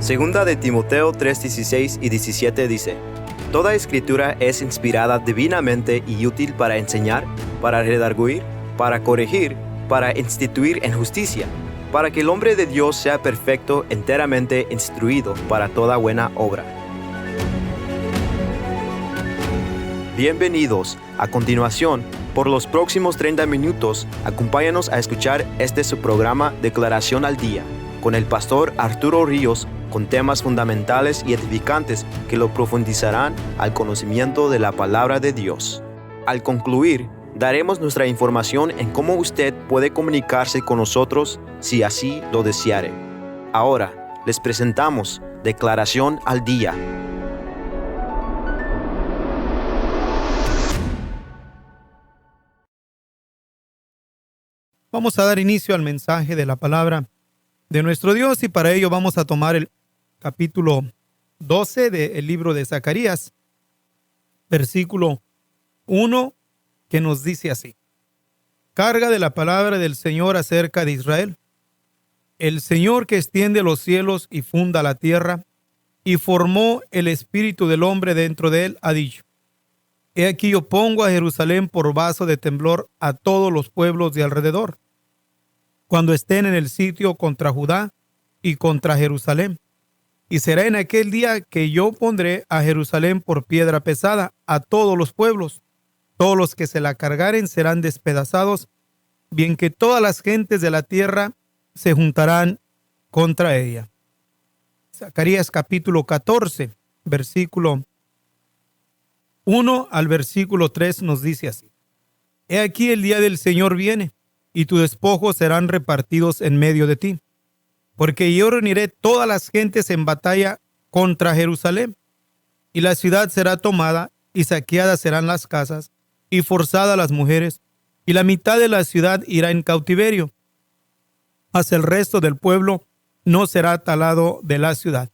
Segunda de Timoteo 3:16 y 17 dice: Toda escritura es inspirada divinamente y útil para enseñar, para redarguir, para corregir, para instituir en justicia, para que el hombre de Dios sea perfecto, enteramente instruido para toda buena obra. Bienvenidos. A continuación, por los próximos 30 minutos, acompáñanos a escuchar su programa Declaración al Día, con el pastor Arturo Ríos, con temas fundamentales y edificantes que lo profundizarán al conocimiento de la palabra de Dios. Al concluir, daremos nuestra información en cómo usted puede comunicarse con nosotros si así lo deseare. Ahora, les presentamos Declaración al Día. Vamos a dar inicio al mensaje de la palabra de nuestro Dios y para ello vamos a tomar el capítulo 12 del libro de Zacarías, versículo 1, que nos dice así: Carga de la palabra del Señor acerca de Israel. El Señor que extiende los cielos y funda la tierra y formó el espíritu del hombre dentro de él, ha dicho: He aquí yo pongo a Jerusalén por vaso de temblor a todos los pueblos de alrededor, cuando estén en el sitio contra Judá y contra Jerusalén. Y será en aquel día que yo pondré a Jerusalén por piedra pesada a todos los pueblos. Todos los que se la cargaren serán despedazados, bien que todas las gentes de la tierra se juntarán contra ella. Zacarías capítulo 14, versículo 1 al versículo 3 nos dice así: He aquí el día del Señor viene, y tus despojos serán repartidos en medio de ti. Porque yo reuniré todas las gentes en batalla contra Jerusalén, y la ciudad será tomada, y saqueadas serán las casas, y forzadas las mujeres, y la mitad de la ciudad irá en cautiverio. Mas el resto del pueblo no será talado de la ciudad.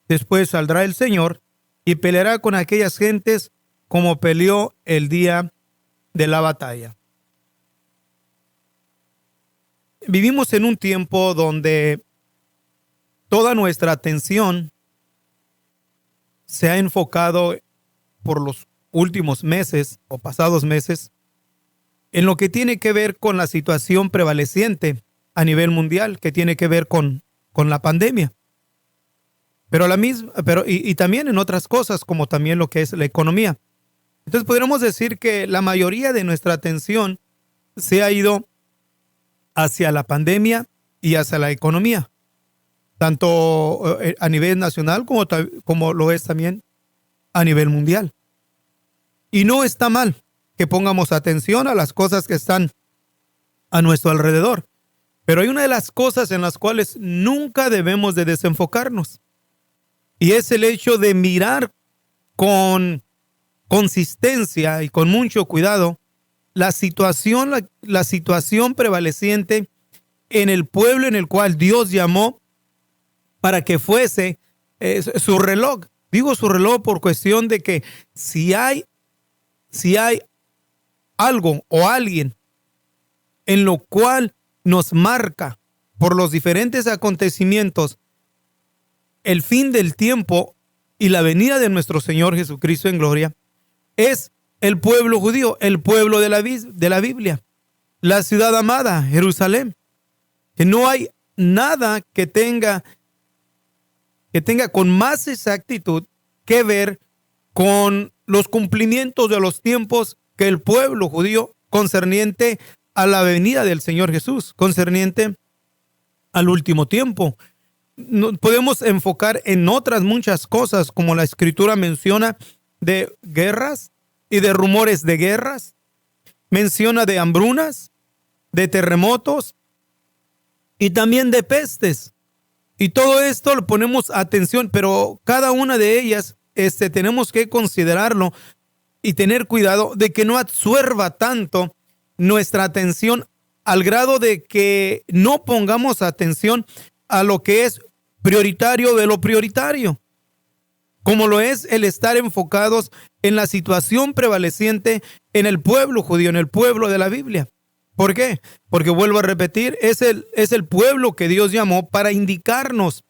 Después saldrá el Señor, y peleará con aquellas gentes como peleó el día de la batalla. Vivimos en un tiempo donde toda nuestra atención se ha enfocado por los últimos meses o pasados meses en lo que tiene que ver con la situación prevaleciente a nivel mundial, que tiene que ver con la pandemia. Y también en otras cosas, como también lo que es la economía. Entonces podríamos decir que la mayoría de nuestra atención se ha ido hacia la pandemia y hacia la economía, tanto a nivel nacional como lo es también a nivel mundial. Y no está mal que pongamos atención a las cosas que están a nuestro alrededor, pero hay una de las cosas en las cuales nunca debemos de desenfocarnos, y es el hecho de mirar con consistencia y con mucho cuidado la situación prevaleciente en el pueblo en el cual Dios llamó para que fuese su reloj. Digo su reloj por cuestión de que si hay algo o alguien en lo cual nos marca por los diferentes acontecimientos el fin del tiempo y la venida de nuestro Señor Jesucristo en gloria, es el pueblo judío, el pueblo de la Biblia, la ciudad amada, Jerusalén. Que no hay nada que tenga con más exactitud que ver con los cumplimientos de los tiempos que el pueblo judío concerniente a la venida del Señor Jesús, concerniente al último tiempo. Nos podemos enfocar en otras muchas cosas, como la Escritura menciona de guerras y de rumores de guerras, menciona de hambrunas, de terremotos y también de pestes. Y todo esto le ponemos atención, pero cada una de ellas tenemos que considerarlo y tener cuidado de que no absorba tanto nuestra atención al grado de que no pongamos atención a lo que es prioritario de lo prioritario, como lo es el estar enfocados en la situación prevaleciente en el pueblo judío, en el pueblo de la Biblia. ¿Por qué? Porque vuelvo a repetir, es el pueblo que Dios llamó para indicarnos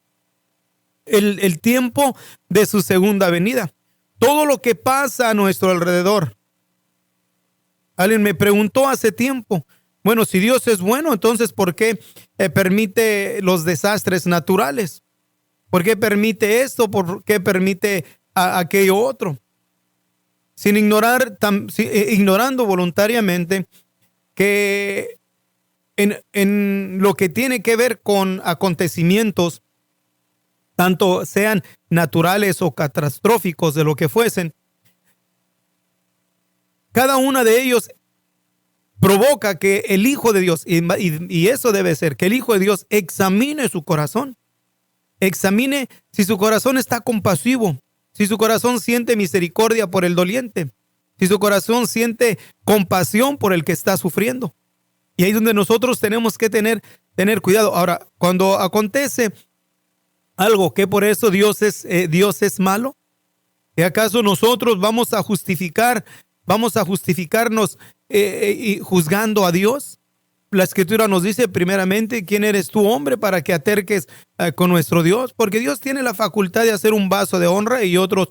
el tiempo de su segunda venida. Todo lo que pasa a nuestro alrededor. Alguien me preguntó hace tiempo, bueno, si Dios es bueno, entonces ¿por qué permite los desastres naturales? ¿Por qué permite esto? ¿Por qué permite aquello otro? Ignorando voluntariamente que en lo que tiene que ver con acontecimientos, tanto sean naturales o catastróficos de lo que fuesen, cada uno de ellos provoca que el Hijo de Dios, y eso debe ser, que el Hijo de Dios examine su corazón. Examine si su corazón está compasivo, si su corazón siente misericordia por el doliente, si su corazón siente compasión por el que está sufriendo. Y ahí es donde nosotros tenemos que tener cuidado. Ahora, cuando acontece algo que por eso Dios es malo, ¿y acaso nosotros vamos a justificarnos y juzgando a Dios? La Escritura nos dice primeramente, ¿quién eres tú, hombre, para que aterques con nuestro Dios? Porque Dios tiene la facultad de hacer un vaso de honra y otros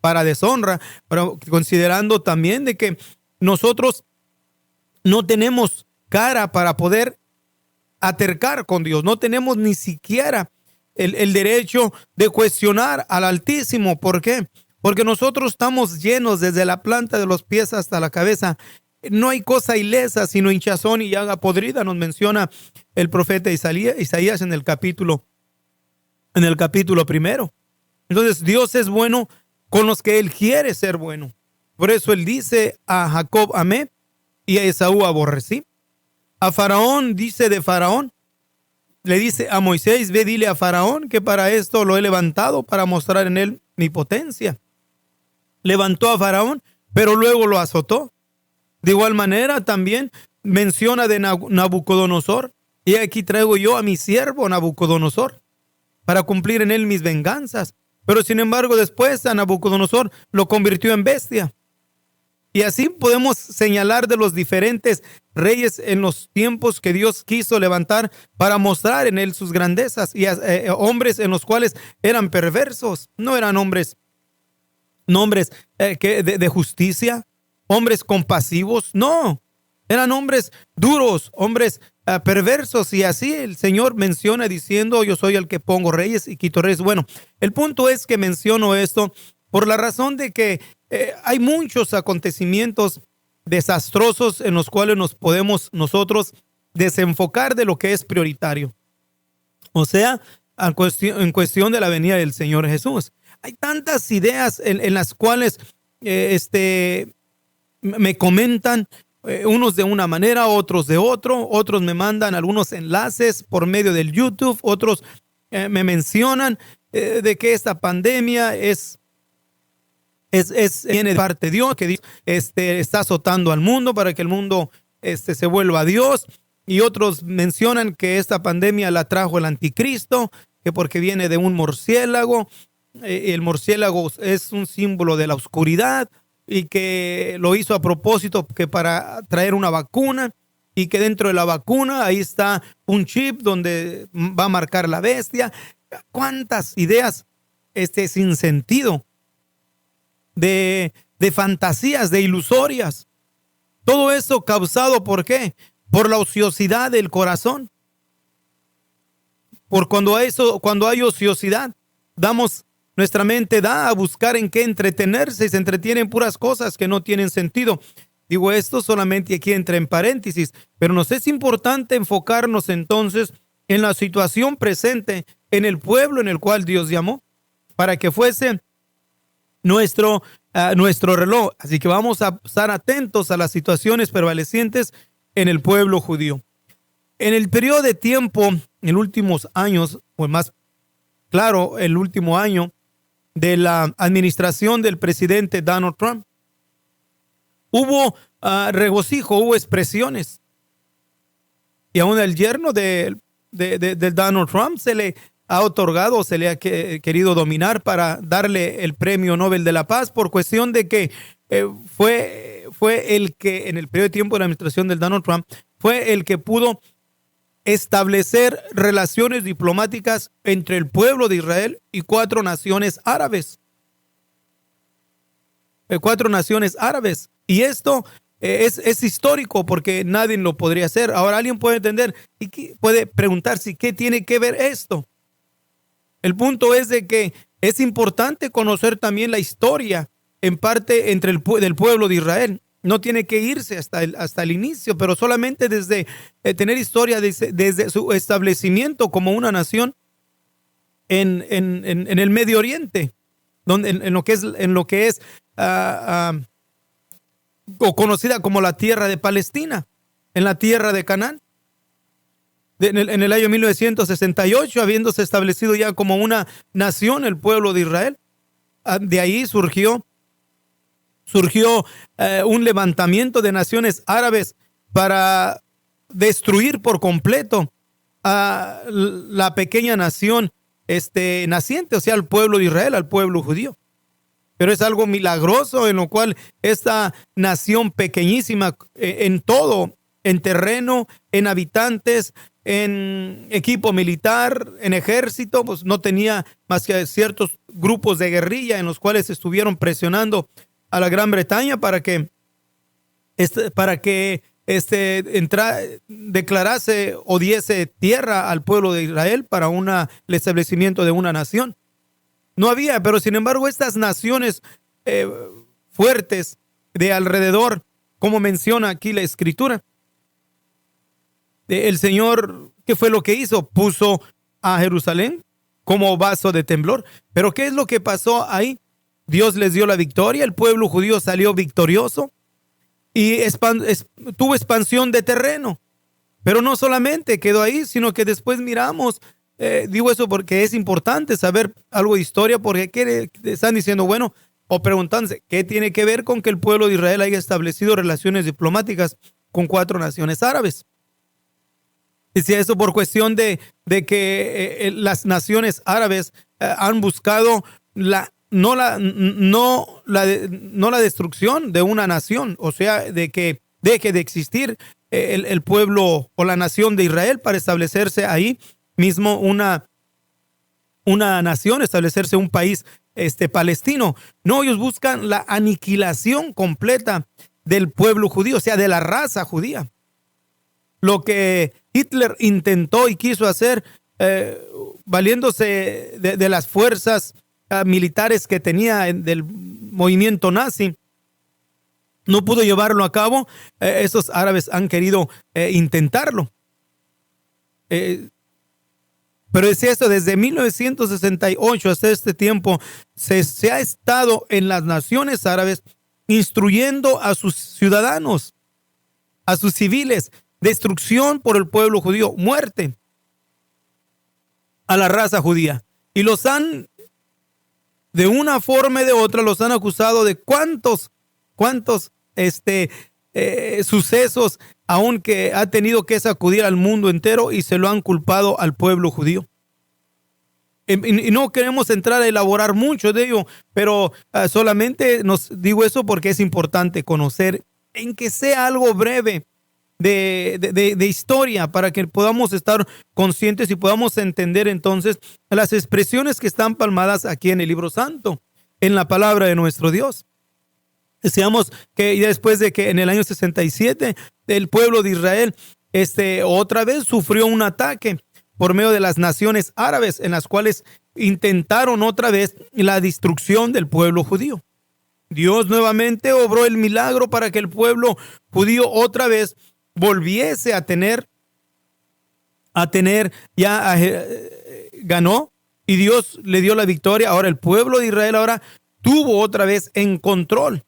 para deshonra, pero considerando también de que nosotros no tenemos cara para poder atercar con Dios, no tenemos ni siquiera el derecho de cuestionar al Altísimo. ¿Por qué? Porque nosotros estamos llenos desde la planta de los pies hasta la cabeza. No hay cosa ilesa sino hinchazón y llaga podrida, nos menciona el profeta Isaías en el capítulo primero. Entonces Dios es bueno con los que Él quiere ser bueno. Por eso Él dice: a Jacob amé y a Esaú aborrecí. A Faraón dice de Faraón, le dice a Moisés: ve, dile a Faraón que para esto lo he levantado, para mostrar en él mi potencia. Levantó a Faraón, pero luego lo azotó. De igual manera también menciona de Nabucodonosor: y aquí traigo yo a mi siervo Nabucodonosor para cumplir en él mis venganzas. Pero sin embargo después a Nabucodonosor lo convirtió en bestia. Y así podemos señalar de los diferentes reyes en los tiempos que Dios quiso levantar para mostrar en él sus grandezas, y hombres en los cuales eran perversos, no eran hombres de justicia, hombres compasivos, no, eran hombres duros, hombres perversos. Y así el Señor menciona diciendo: yo soy el que pongo reyes y quito reyes. Bueno, el punto es que menciono esto por la razón de que hay muchos acontecimientos desastrosos en los cuales nos podemos nosotros desenfocar de lo que es prioritario. O sea, en cuestión de la venida del Señor Jesús. Hay tantas ideas en las cuales me comentan, unos de una manera, otros de otro, otros me mandan algunos enlaces por medio del YouTube, otros me mencionan de que esta pandemia viene de parte de Dios, que Dios está azotando al mundo para que el mundo se vuelva a Dios. Y otros mencionan que esta pandemia la trajo el anticristo, que porque viene de un murciélago. El murciélago es un símbolo de la oscuridad y que lo hizo a propósito que para traer una vacuna, y que dentro de la vacuna ahí está un chip donde va a marcar la bestia. ¿Cuántas ideas sin sentido? De fantasías, de ilusorias. Todo eso causado ¿por qué? Por la ociosidad del corazón. Por cuando hay ociosidad, nuestra mente da a buscar en qué entretenerse y se entretiene en puras cosas que no tienen sentido. Digo esto solamente aquí entra en paréntesis, pero nos es importante enfocarnos entonces en la situación presente, en el pueblo en el cual Dios llamó, para que fuese nuestro reloj. Así que vamos a estar atentos a las situaciones prevalecientes en el pueblo judío. En el periodo de tiempo, en los últimos años, o más claro, el último año de la administración del presidente Donald Trump, hubo regocijo, hubo expresiones. Y aún el yerno de Donald Trump se le ha otorgado, se le ha querido dominar para darle el premio Nobel de la Paz, por cuestión de que fue el que en el periodo de tiempo de la administración del Donald Trump fue el que pudo establecer relaciones diplomáticas entre el pueblo de Israel y 4 naciones árabes. 4 naciones árabes. Y esto es histórico porque nadie lo podría hacer. Ahora alguien puede entender y puede preguntarse qué tiene que ver esto. El punto es de que es importante conocer también la historia en parte entre del pueblo de Israel. No tiene que irse hasta el inicio, pero solamente desde tener historia desde su establecimiento como una nación en el Medio Oriente, donde en lo que es o conocida como la tierra de Palestina, en la tierra de Canaán. En el año 1968, habiéndose establecido ya como una nación el pueblo de Israel, de ahí surgió un levantamiento de naciones árabes para destruir por completo a la pequeña nación naciente, o sea, al pueblo de Israel, al pueblo judío. Pero es algo milagroso en lo cual esta nación pequeñísima en todo, en terreno, en habitantes, en equipo militar, en ejército, pues no tenía más que ciertos grupos de guerrilla en los cuales estuvieron presionando a la Gran Bretaña para que declarase o diese tierra al pueblo de Israel para el establecimiento de una nación. No había, pero sin embargo estas naciones fuertes de alrededor, como menciona aquí la Escritura, el Señor, ¿qué fue lo que hizo? Puso a Jerusalén como vaso de temblor. Pero ¿qué es lo que pasó ahí? Dios les dio la victoria, el pueblo judío salió victorioso y tuvo expansión de terreno. Pero no solamente quedó ahí, sino que después miramos, digo eso porque es importante saber algo de historia, porque ¿qué están diciendo? Bueno, o preguntándose, ¿qué tiene que ver con que el pueblo de Israel haya establecido relaciones diplomáticas con 4 naciones árabes? Decía eso por cuestión de que las naciones árabes han buscado no la destrucción de una nación, o sea, de que deje de existir el pueblo o la nación de Israel para establecerse ahí mismo una nación, establecerse un país palestino. No, ellos buscan la aniquilación completa del pueblo judío, o sea, de la raza judía. Lo que Hitler intentó y quiso hacer, valiéndose de las fuerzas militares que tenía del movimiento nazi, no pudo llevarlo a cabo. Esos árabes han querido intentarlo. Pero es esto, desde 1968 hasta este tiempo se ha estado en las naciones árabes instruyendo a sus ciudadanos, a sus civiles, destrucción por el pueblo judío, muerte a la raza judía. Y los han, de una forma y de otra, los han acusado de cuántos sucesos, aunque ha tenido que sacudir al mundo entero, y se lo han culpado al pueblo judío. Y no queremos entrar a elaborar mucho de ello, pero solamente nos digo eso porque es importante conocer, en que sea algo breve de historia, para que podamos estar conscientes y podamos entender entonces las expresiones que están palmadas aquí en el libro santo, en la palabra de nuestro Dios. Deseamos que después de que en el año 67 el pueblo de Israel otra vez sufrió un ataque por medio de las naciones árabes, en las cuales intentaron otra vez la destrucción del pueblo judío. Dios nuevamente obró el milagro para que el pueblo judío otra vez volviese a tener ganó, y Dios le dio la victoria. Ahora el pueblo de Israel ahora tuvo otra vez en control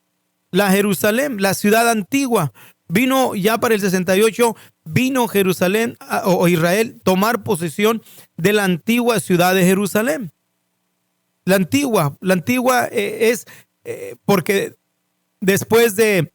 la Jerusalén, la ciudad antigua. Vino ya para el 68, vino Jerusalén o Israel tomar posesión de la antigua ciudad de Jerusalén. La antigua es porque después del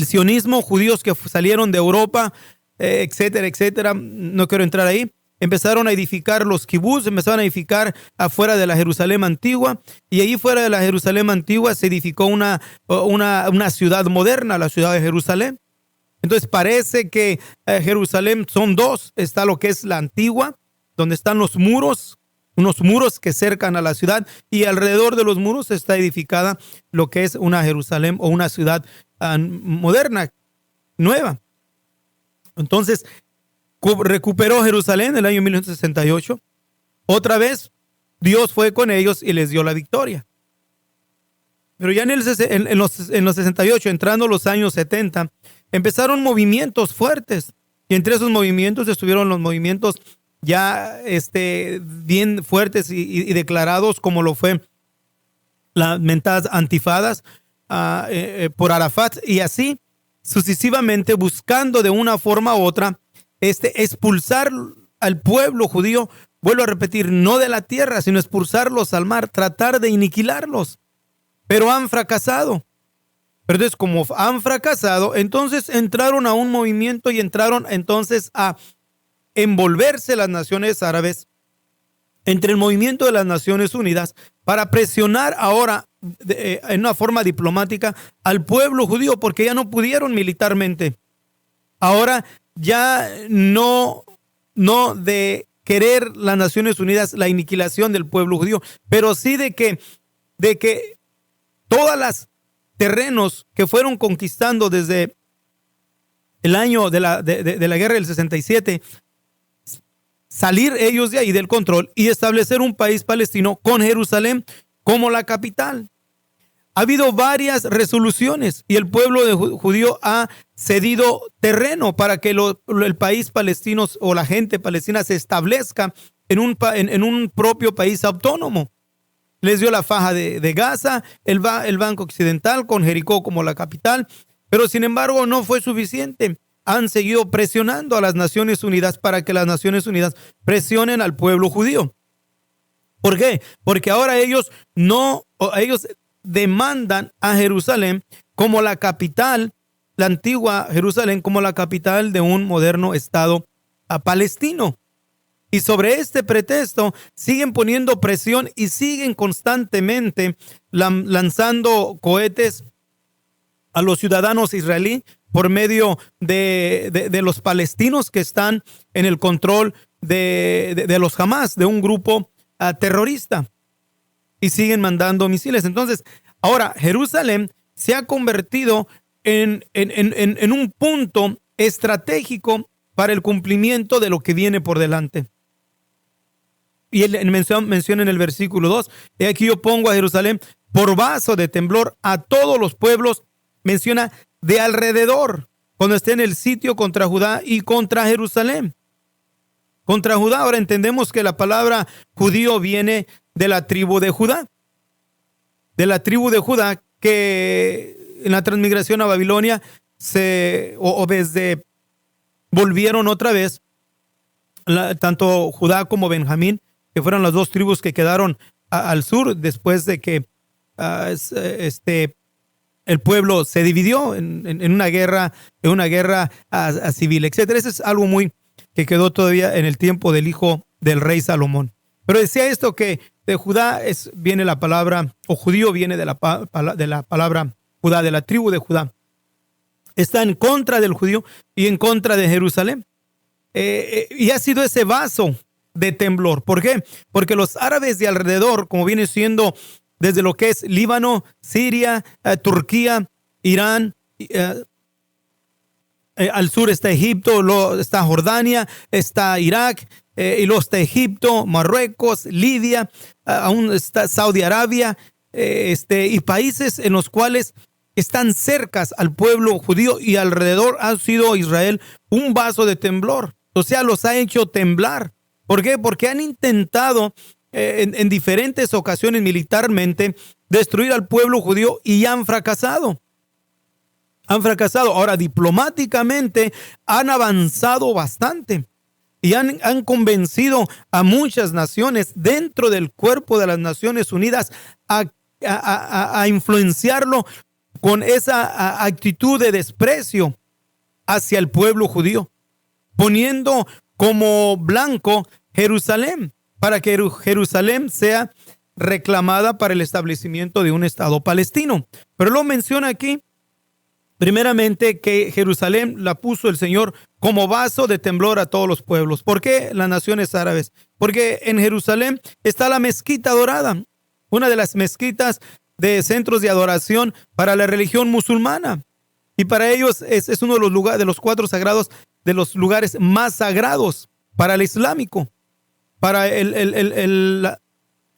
sionismo, judíos que salieron de Europa, etcétera, etcétera, no quiero entrar ahí, empezaron a edificar los kibutz, empezaron a edificar afuera de la Jerusalén antigua, y ahí fuera de la Jerusalén antigua se edificó una ciudad moderna, la ciudad de Jerusalén. Entonces parece que Jerusalén son dos. Está lo que es la antigua, donde están los muros, unos muros que cercan a la ciudad, y alrededor de los muros está edificada lo que es una Jerusalén o una ciudad moderna, nueva. Entonces recuperó Jerusalén en el año 1968. Otra vez Dios fue con ellos y les dio la victoria. Pero ya en los 68, entrando los años 70, empezaron movimientos fuertes. Y entre esos movimientos estuvieron los movimientos ya bien fuertes y declarados, como lo fue las mentadas antifadas por Arafat, y así sucesivamente, buscando de una forma u otra expulsar al pueblo judío. Vuelvo a repetir, no de la tierra, sino expulsarlos al mar, tratar de aniquilarlos. Pero han fracasado. Pero entonces, como han fracasado, entonces entraron a un movimiento y entraron entonces a envolverse las naciones árabes entre el movimiento de las Naciones Unidas para presionar ahora en una forma diplomática al pueblo judío, porque ya no pudieron militarmente. Ahora ya no de querer las Naciones Unidas la aniquilación del pueblo judío, pero sí de que todas las terrenos que fueron conquistando desde el año de la guerra del 67, salir ellos de ahí del control y establecer un país palestino con Jerusalén como la capital. Ha habido varias resoluciones y el pueblo judío ha cedido terreno para que el país palestino o la gente palestina se establezca en un propio país autónomo. Les dio la faja de Gaza, el Banco Occidental con Jericó como la capital, pero sin embargo no fue suficiente. Han seguido presionando a las Naciones Unidas para que las Naciones Unidas presionen al pueblo judío. ¿Por qué? Porque ahora ellos demandan a Jerusalén como la capital, la antigua Jerusalén como la capital de un moderno Estado palestino. Y sobre este pretexto siguen poniendo presión y siguen constantemente lanzando cohetes a los ciudadanos israelíes por medio de los palestinos que están en el control de los Hamas, de un grupo terrorista. Y siguen mandando misiles. Entonces, ahora Jerusalén se ha convertido en un punto estratégico para el cumplimiento de lo que viene por delante. Y él menciona en el versículo 2, y aquí yo pongo a Jerusalén por vaso de temblor a todos los pueblos, menciona de alrededor, cuando esté en el sitio contra Judá y contra Jerusalén. Contra Judá, ahora entendemos que la palabra judío viene de la tribu de Judá. De la tribu de Judá, que en la transmigración a Babilonia volvieron otra vez, tanto Judá como Benjamín, que fueron las dos tribus que quedaron al sur después de que el pueblo se dividió en una guerra civil, etcétera. Eso es algo muy que quedó todavía en el tiempo del hijo del rey Salomón. Pero decía esto, que de Judá viene la palabra, o judío viene de la palabra Judá, de la tribu de Judá. Está en contra del judío y en contra de Jerusalén. Y ha sido ese vaso de temblor. ¿Por qué? Porque los árabes de alrededor, como viene siendo desde lo que es Líbano, Siria, Turquía, Irán, al sur está Egipto, está Jordania, está Irak, y luego está Egipto, Marruecos, Libia, aún está Saudi Arabia, y países en los cuales están cercas al pueblo judío, y alrededor ha sido Israel un vaso de temblor. O sea, los ha hecho temblar. ¿Por qué? Porque han intentado en diferentes ocasiones militarmente destruir al pueblo judío y han fracasado. Han fracasado. Ahora, diplomáticamente han avanzado bastante y han convencido a muchas naciones dentro del cuerpo de las Naciones Unidas a influenciarlo con esa actitud de desprecio hacia el pueblo judío, poniendo como blanco Jerusalén, para que Jerusalén sea reclamada para el establecimiento de un Estado palestino. Pero lo menciona aquí Primeramente, que Jerusalén la puso el Señor como vaso de temblor a todos los pueblos. ¿Por qué las naciones árabes? Porque en Jerusalén está la mezquita dorada, una de las mezquitas de centros de adoración para la religión musulmana. Y para ellos es uno de los lugares, de los 4 sagrados, de los lugares más sagrados para el islámico, para la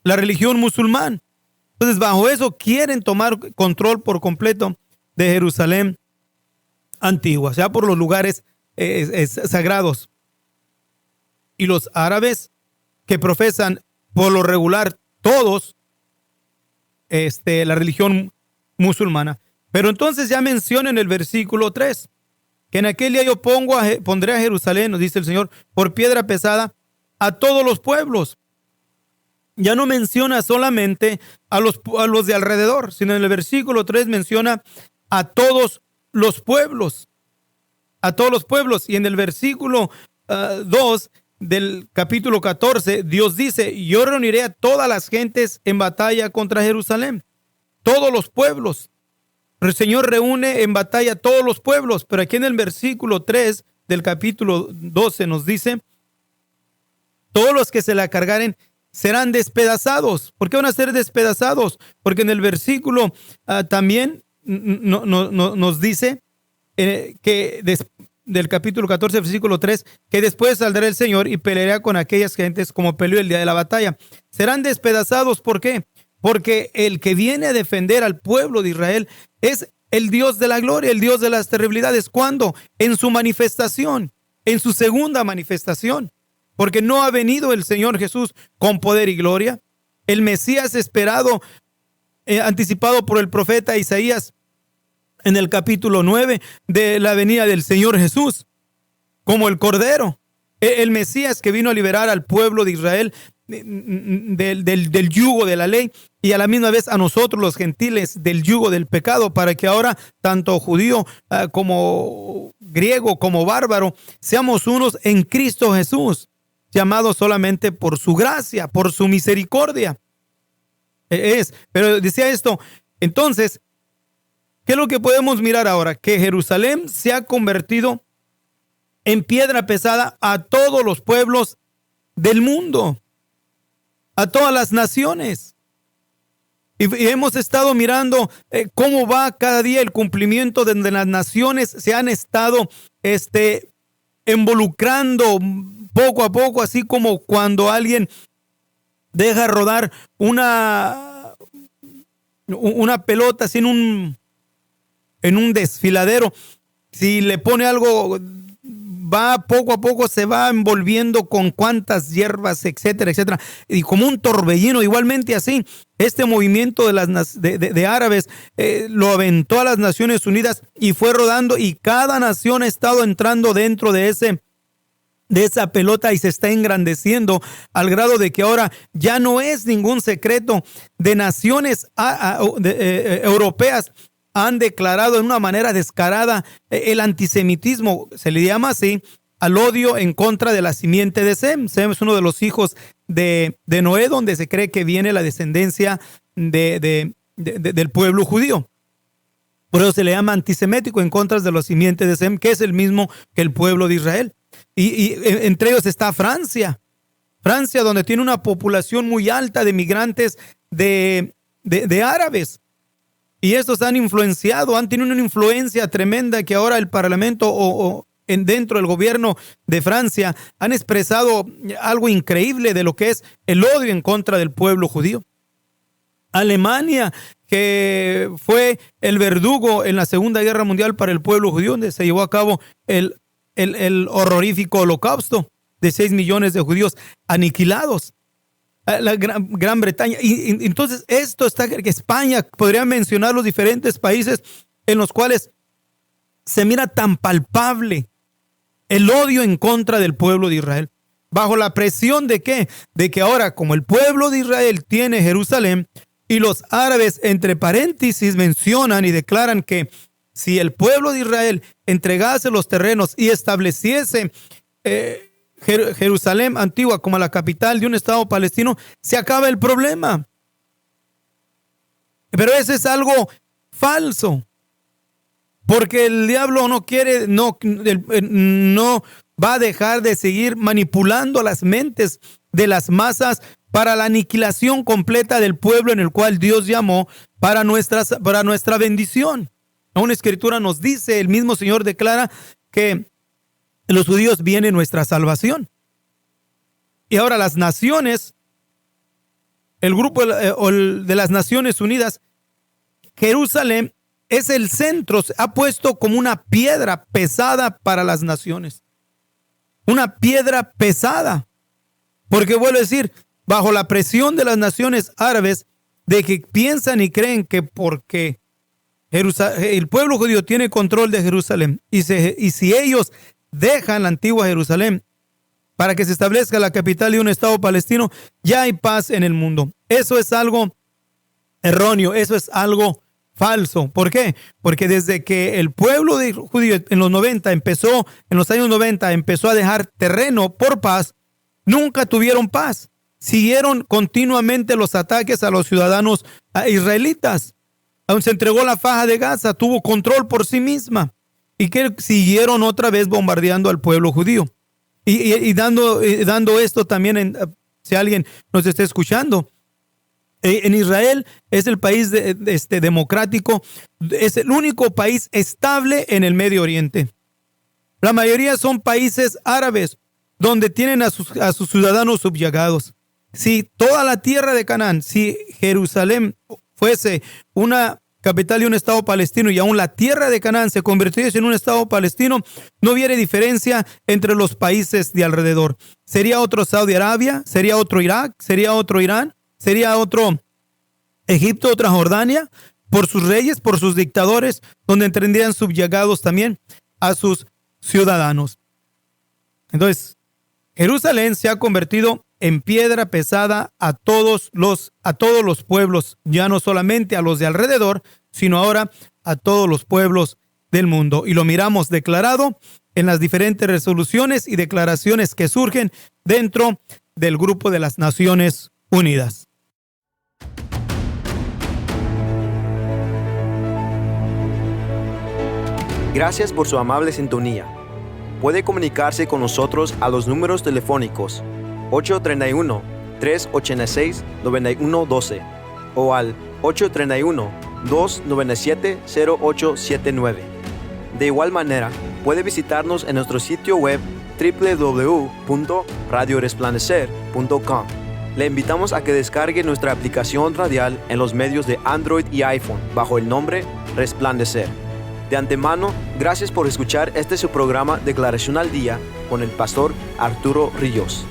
religión musulmana. Entonces, bajo eso quieren tomar control por completo de Jerusalén antigua, o sea, por los lugares sagrados. Y los árabes que profesan por lo regular todos la religión musulmana. Pero entonces ya menciona en el versículo 3 que en aquel día yo pondré a Jerusalén, nos dice el Señor, por piedra pesada a todos los pueblos. Ya no menciona solamente a los de alrededor, sino en el versículo 3 menciona a todos los pueblos. A todos los pueblos. Y en el versículo 2 del capítulo 14, Dios dice: yo reuniré a todas las gentes en batalla contra Jerusalén. Todos los pueblos. El Señor reúne en batalla a todos los pueblos. Pero aquí en el versículo 3 del capítulo 12 nos dice: todos los que se la cargaren serán despedazados. ¿Por qué van a ser despedazados? Porque en el versículo también nos dice del capítulo 14, versículo 3, que después saldrá el Señor y peleará con aquellas gentes como peleó el día de la batalla. Serán despedazados. ¿Por qué? Porque el que viene a defender al pueblo de Israel es el Dios de la gloria, el Dios de las terribilidades. ¿Cuándo? En su manifestación, en su segunda manifestación. Porque no ha venido el Señor Jesús con poder y gloria. El Mesías esperado, anticipado por el profeta Isaías en el capítulo 9 de la venida del Señor Jesús, como el Cordero. El Mesías que vino a liberar al pueblo de Israel del yugo de la ley y a la misma vez a nosotros los gentiles del yugo del pecado, para que ahora tanto judío como griego como bárbaro seamos unos en Cristo Jesús, llamados solamente por su gracia, por su misericordia. Pero decía esto, entonces, ¿qué es lo que podemos mirar ahora? Que Jerusalén se ha convertido en piedra pesada a todos los pueblos del mundo, a todas las naciones. Y hemos estado mirando cómo va cada día el cumplimiento de las naciones se han estado involucrando poco a poco, así como cuando alguien deja rodar una pelota así en un desfiladero. Si le pone algo, va poco a poco, se va envolviendo con cuantas hierbas, etcétera, etcétera. Y como un torbellino, igualmente así, este movimiento de árabes lo aventó a las Naciones Unidas y fue rodando, y cada nación ha estado entrando dentro de esa pelota y se está engrandeciendo al grado de que ahora ya no es ningún secreto. De naciones europeas han declarado de una manera descarada el antisemitismo, se le llama así, al odio en contra de la simiente de Sem. Sem es uno de los hijos de Noé, donde se cree que viene la descendencia del pueblo judío. Por eso se le llama antisemético, en contra de la simiente de Sem, que es el mismo que el pueblo de Israel. Y entre ellos está Francia, donde tiene una población muy alta de migrantes de árabes. Y estos han tenido una influencia tremenda, que ahora el parlamento dentro del gobierno de Francia han expresado algo increíble de lo que es el odio en contra del pueblo judío. Alemania, que fue el verdugo en la Segunda Guerra Mundial para el pueblo judío, donde se llevó a cabo el horrorífico holocausto de 6 millones de judíos aniquilados. La Gran Bretaña. Y entonces esto está, España, podría mencionar los diferentes países en los cuales se mira tan palpable el odio en contra del pueblo de Israel. Bajo la presión de ¿qué? De que ahora, como el pueblo de Israel tiene Jerusalén, y los árabes entre paréntesis mencionan y declaran que si el pueblo de Israel entregase los terrenos y estableciese Jerusalén antigua como la capital de un estado palestino, se acaba el problema. Pero eso es algo falso. porque el diablo no va a dejar de seguir manipulando las mentes de las masas para la aniquilación completa del pueblo en el cual Dios llamó para nuestra bendición. Una escritura nos dice, el mismo Señor declara que de los judíos viene nuestra salvación. Y ahora las naciones, el grupo de las Naciones Unidas, Jerusalén es el centro, se ha puesto como una piedra pesada para las naciones. Una piedra pesada. Porque vuelvo a decir, bajo la presión de las naciones árabes, de que piensan y creen que porque el pueblo judío tiene control de Jerusalén y si ellos dejan la antigua Jerusalén para que se establezca la capital de un Estado palestino, ya hay paz en el mundo. Eso es algo erróneo, eso es algo falso. ¿Por qué? Porque desde que el pueblo judío en los años 90 empezó a dejar terreno por paz, nunca tuvieron paz. Siguieron continuamente los ataques a los ciudadanos israelitas. Aún se entregó la faja de Gaza, tuvo control por sí misma. Y que siguieron otra vez bombardeando al pueblo judío. Y dando esto también, si alguien nos está escuchando, en Israel es el país democrático, es el único país estable en el Medio Oriente. La mayoría son países árabes, donde tienen a sus ciudadanos subyugados. Si toda la tierra de Canaán, si Jerusalén fuese una capital de un Estado palestino y aún la tierra de Canaán se convirtiese en un Estado palestino, no hubiera diferencia entre los países de alrededor. Sería otro Saudi Arabia, sería otro Irak, sería otro Irán, sería otro Egipto, otra Jordania, por sus reyes, por sus dictadores, donde tendrían subyugados también a sus ciudadanos. Entonces, Jerusalén se ha convertido en piedra pesada a todos los pueblos, ya no solamente a los de alrededor, sino ahora a todos los pueblos del mundo. Y lo miramos declarado en las diferentes resoluciones y declaraciones que surgen dentro del grupo de las Naciones Unidas. Gracias por su amable sintonía. Puede comunicarse con nosotros a los números telefónicos 831-386-9112 o al 831-297-0879. De igual manera, puede visitarnos en nuestro sitio web www.radioresplandecer.com. Le invitamos a que descargue nuestra aplicación radial en los medios de Android y iPhone bajo el nombre Resplandecer. De antemano, gracias por escuchar su programa Declaración al Día con el pastor Arturo Ríos.